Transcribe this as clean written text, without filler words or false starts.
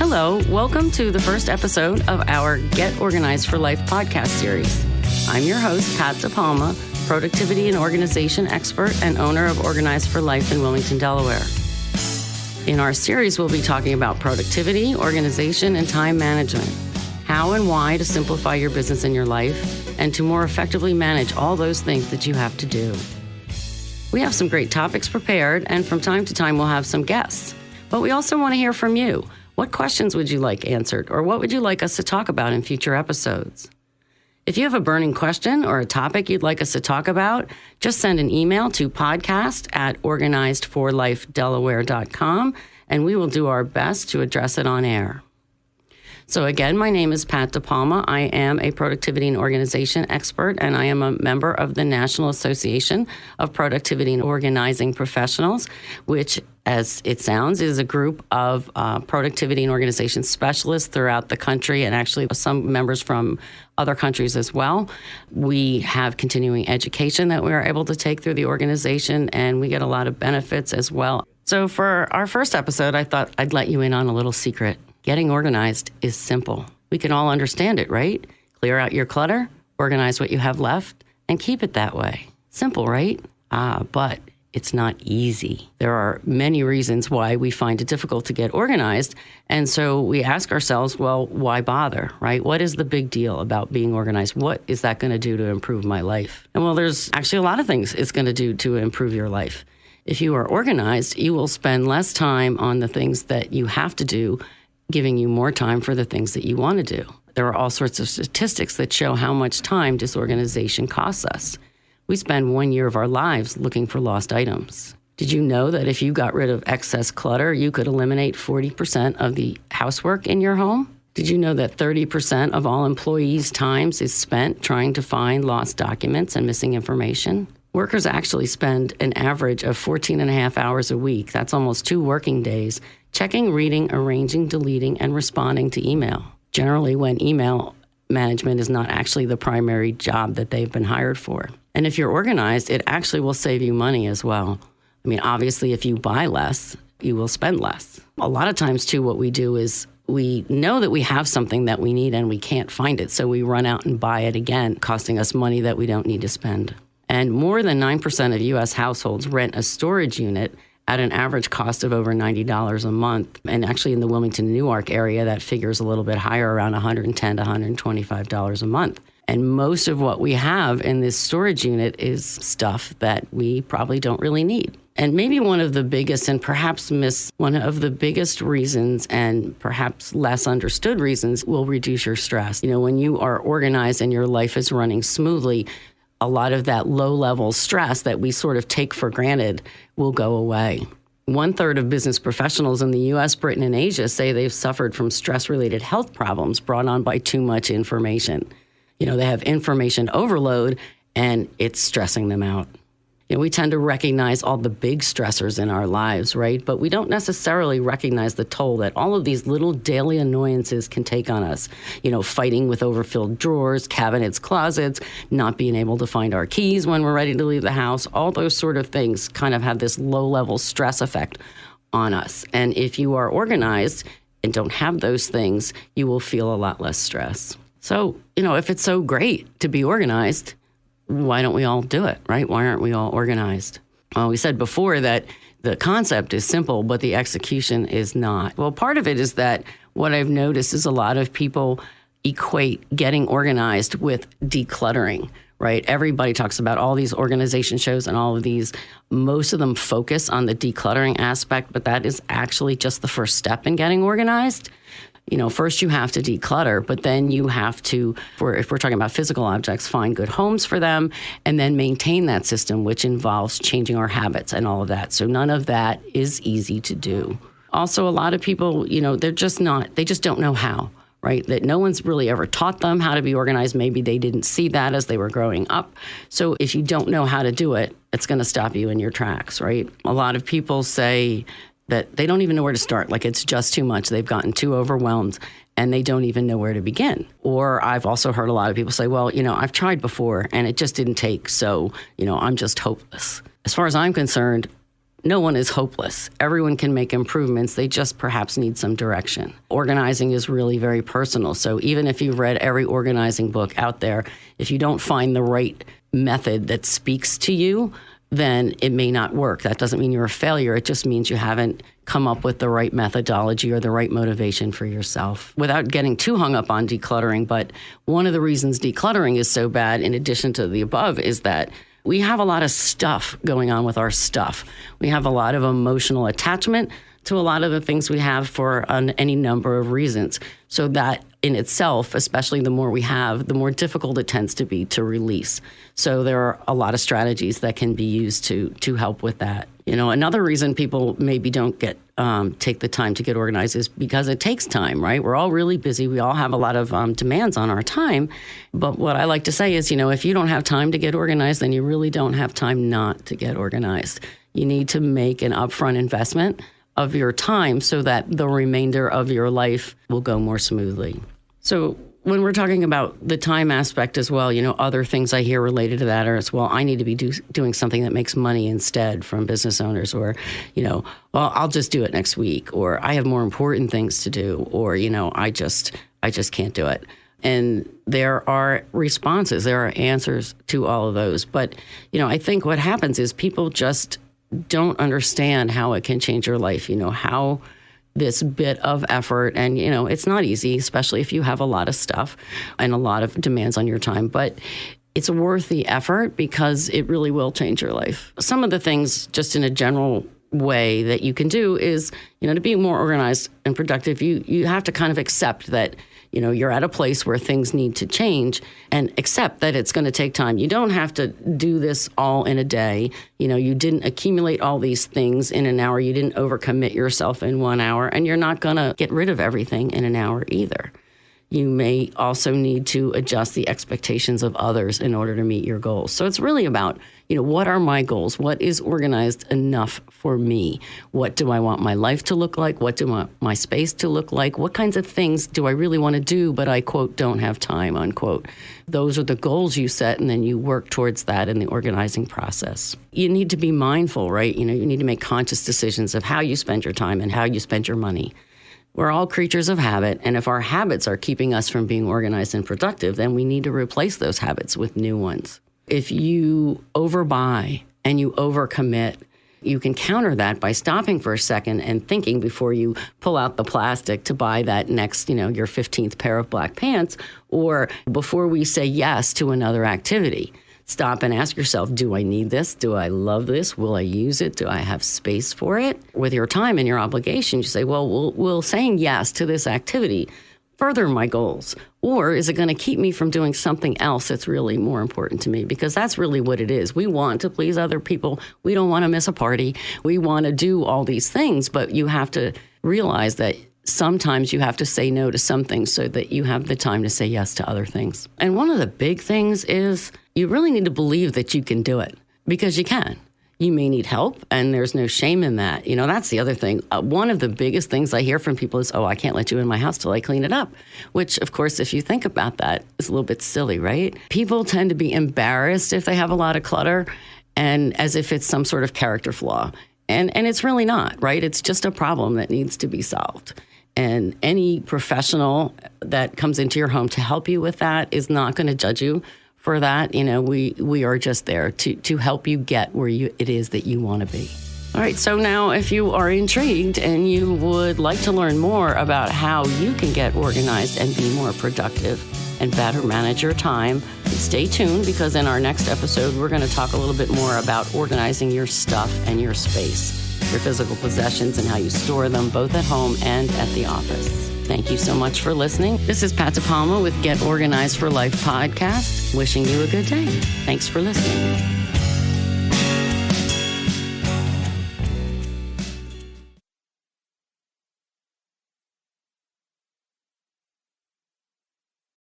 Hello, welcome to the first episode of our Get Organized for Life podcast series. I'm your host, Pat DePalma, productivity and organization expert and owner of Organized for Life in Wilmington, Delaware. In our series, we'll be talking about productivity, organization, and time management, how and why to simplify your business and your life, and to more effectively manage all those things that you have to do. We have some great topics prepared, and from time to time, we'll have some guests. But we also want to hear from you. What questions would you like answered, or what would you like us to talk about in future episodes? If you have a burning question or a topic you'd like us to talk about, just send an email to podcast@organizedforlifedelaware.com, and we will do our best to address it on air. So again, my name is Pat DePalma. I am a productivity and organization expert, and I am a member of the National Association of Productivity and Organizing Professionals, which, as it sounds, is a group of productivity and organization specialists throughout the country, and actually some members from other countries as well. We have continuing education that we are able to take through the organization, and we get a lot of benefits as well. So for our first episode, I thought I'd let you in on a little secret. Getting organized is simple. We can all understand it, right? Clear out your clutter, organize what you have left, and keep it that way. Simple, right? But it's not easy. There are many reasons why we find it difficult to get organized. And so we ask ourselves, well, why bother, right? What is the big deal about being organized? What is that going to do to improve my life? And well, there's actually a lot of things it's going to do to improve your life. If you are organized, you will spend less time on the things that you have to do, giving you more time for the things that you want to do. There are all sorts of statistics that show how much time disorganization costs us. We spend 1 year of our lives looking for lost items. Did you know that if you got rid of excess clutter, you could eliminate 40% of the housework in your home? Did you know that 30% of all employees' time is spent trying to find lost documents and missing information? Workers actually spend an average of 14 and a half hours a week. That's almost 2 working days, checking, reading, arranging, deleting, and responding to email. Generally, when email management is not actually the primary job that they've been hired for. And if you're organized, it actually will save you money as well. I mean, obviously, if you buy less, you will spend less. A lot of times, too, what we do is we know that we have something that we need and we can't find it, so we run out and buy it again, costing us money that we don't need to spend. And more than 9% of U.S. households rent a storage unit at an average cost of over $90 a month. And actually in the Wilmington, Newark area, that figure is a little bit higher, around $110 to $125 a month. And most of what we have in this storage unit is stuff that we probably don't really need. And maybe one of the biggest and perhaps one of the biggest reasons and perhaps less understood reasons will reduce your stress. You know, when you are organized and your life is running smoothly, a lot of that low-level stress that we sort of take for granted will go away. 1/3 of business professionals in the U.S., Britain, and Asia say they've suffered from stress-related health problems brought on by too much information. You know, they have information overload, and it's stressing them out. You know, we tend to recognize all the big stressors in our lives, right? But we don't necessarily recognize the toll that all of these little daily annoyances can take on us. You know, fighting with overfilled drawers, cabinets, closets, not being able to find our keys when we're ready to leave the house. All those sort of things kind of have this low-level stress effect on us. And if you are organized and don't have those things, you will feel a lot less stress. So, you know, if it's so great to be organized, why don't we all do it, right? Why aren't we all organized? Well, we said before that the concept is simple, but the execution is not. Well, part of it is that what I've noticed is a lot of people equate getting organized with decluttering, right? Everybody talks about all these organization shows and all of these. Most of them focus on the decluttering aspect, but that is actually just the first step in getting organized. You know, first you have to declutter, but then you have to, if we're talking about physical objects, find good homes for them and then maintain that system, which involves changing our habits and all of that. So none of that is easy to do. Also, a lot of people, you know, they just don't know how, right? That no one's really ever taught them how to be organized. Maybe they didn't see that as they were growing up. So if you don't know how to do it, it's going to stop you in your tracks, right? A lot of people say that they don't even know where to start. Like, it's just too much. They've gotten too overwhelmed and they don't even know where to begin. Or I've also heard a lot of people say, well, you know, I've tried before and it just didn't take. So, you know, I'm just hopeless. As far as I'm concerned, No one is hopeless. Everyone can make improvements. They just perhaps need some direction. Organizing is really very personal. So even if you've read every organizing book out there, if you don't find the right method that speaks to you, then it may not work. That doesn't mean you're a failure. It just means you haven't come up with the right methodology or the right motivation for yourself. Without getting too hung up on decluttering, but one of the reasons decluttering is so bad, in addition to the above, is that we have a lot of stuff going on with our stuff. We have a lot of emotional attachment to a lot of the things we have for any number of reasons. So that in itself, especially the more we have, the more difficult it tends to be to release. So there are a lot of strategies that can be used to help with that. Another reason people maybe don't take the time to get organized is because it takes time, right? We're all really busy. We all have a lot of demands on our time. But what I like to say is, if you don't have time to get organized, then you really don't have time not to get organized. You need to make an upfront investment of your time so that the remainder of your life will go more smoothly. So when we're talking about the time aspect as well, other things I hear related to that are as well, I need to be doing something that makes money instead from business owners, or, well, I'll just do it next week, or I have more important things to do, or, I just can't do it. And there are responses, there are answers to all of those. But, I think what happens is people just don't understand how it can change your life, how this bit of effort, and, it's not easy, especially if you have a lot of stuff and a lot of demands on your time, but it's worth the effort because it really will change your life. Some of the things just in a general way that you can do is, to be more organized and productive, you have to kind of accept that, you're at a place where things need to change, and accept that it's going to take time. You don't have to do this all in a day. You didn't accumulate all these things in an hour. You didn't overcommit yourself in 1 hour, and you're not going to get rid of everything in an hour either. You may also need to adjust the expectations of others in order to meet your goals. So it's really about, what are my goals? What is organized enough for me? What do I want my life to look like? What do I want my space to look like? What kinds of things do I really want to do, but I, quote, don't have time, unquote? Those are the goals you set, and then you work towards that in the organizing process. You need to be mindful, right? You need to make conscious decisions of how you spend your time and how you spend your money. We're all creatures of habit, and if our habits are keeping us from being organized and productive, then we need to replace those habits with new ones. If you overbuy and you overcommit, you can counter that by stopping for a second and thinking before you pull out the plastic to buy that next, your 15th pair of black pants, or before we say yes to another activity. Stop and ask yourself, do I need this? Do I love this? Will I use it? Do I have space for it? With your time and your obligation, you say, well, will saying yes to this activity further my goals? Or is it going to keep me from doing something else that's really more important to me? Because that's really what it is. We want to please other people. We don't want to miss a party. We want to do all these things, but you have to realize that sometimes you have to say no to some things so that you have the time to say yes to other things. And one of the big things is you really need to believe that you can do it, because you can. You may need help, and there's no shame in that. That's the other thing. One of the biggest things I hear from people is, I can't let you in my house till I clean it up, which, of course, if you think about that, is a little bit silly, right? People tend to be embarrassed if they have a lot of clutter, and as if it's some sort of character flaw. And it's really not, right? It's just a problem that needs to be solved. And any professional that comes into your home to help you with that is not going to judge you for that. We are just there to help you get where it is that you want to be. All right, so now if you are intrigued and you would like to learn more about how you can get organized and be more productive and better manage your time, stay tuned, because in our next episode, we're going to talk a little bit more about organizing your stuff and your space, your physical possessions, and how you store them both at home and at the office. Thank you so much for listening. This is Pat DePalma with Get Organized for Life podcast, wishing you a good day. Thanks for listening.